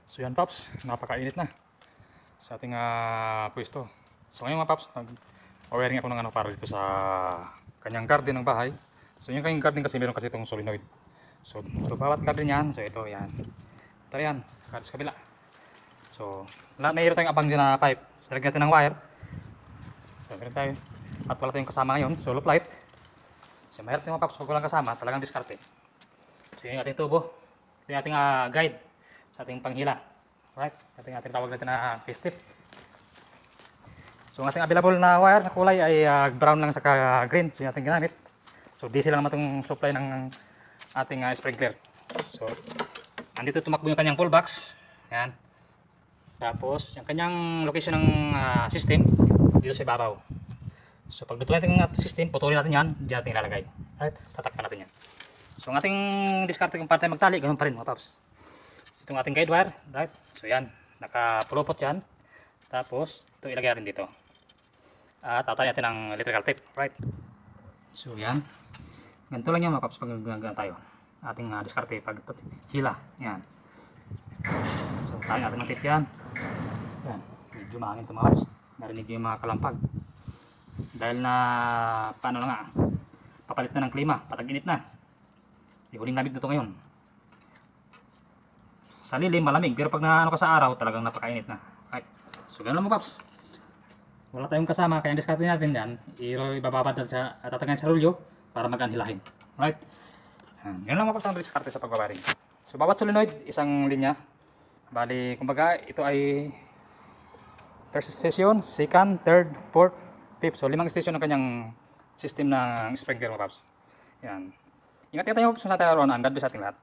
So yan Paps, napakainit na sa ating pwesto. So ngayon mga Paps, nag-wiring ako ng ano para dito sa kanyang garden ng bahay. So yung kanyang garden kasi meron kasi itong solenoid. So bawat garden yan, so ito yan. Ito yan, sa kabila. So lahat na tayong abang dyan na pipe. So lagyan natin ng wire. So meron tayo. At wala tayong kasama ngayon, solo flight. So mahirap yung mga Paps, pag walang kasama, talagang diskarte. So yung ating tubo, ito yung ating guide sa ating panghila. Right? Ating tawag natin na pistit. So ang ating available na wire na kulay ay brown lang sa green. So yung ating ginamit. So DC lang naman itong supply ng ating sprinkler. So andito tumakbo yung kanyang full box. Yan. Tapos yung kanyang location ng system dito sa ibabaw. So pag dito natin ang system, putulin natin yan. Diyan natin ilalagay. Right? Tatakpan natin yan. So ang ating discard kung para tayo magtali, ganun pa rin mga Paps. So itong ating guide wire, right? So yan, nakapulupot yan. Tapos ito ilagay natin dito. At tatali natin ng electrical tape, right? So yan. Ganito lang yan mga Paps pag gano'n tayo. Ating discard pag hila, yan. So tali natin ng tape yan. Yan, medyo mahangin ito mga Paps. Narinig yung mga kalampag. Dahil na, paano na nga, papalit na ng klima, patag-init na. Huling lamig na ito ngayon. Sa lilim, malamig. Pero pag naano ka sa araw, talagang napakainit na. Right. So, ganun lang mo, Paps. Wala tayong kasama, kaya ang diskarte natin yan, ibababad sa tatagan sa rulyo para mag-anhilahin. Right? Ganun lang mo, Paps, ang diskarte sa pagbabaring. So, bawat solenoid, isang linya. Bali, kumbaga, ito ay first station, second, third, fourth, fifth. So, 5 station ng kanyang system ng sprinkler, mga Paps. Yan. Ingat tayo po sa ating araw-araw. God bless sa ating lahat.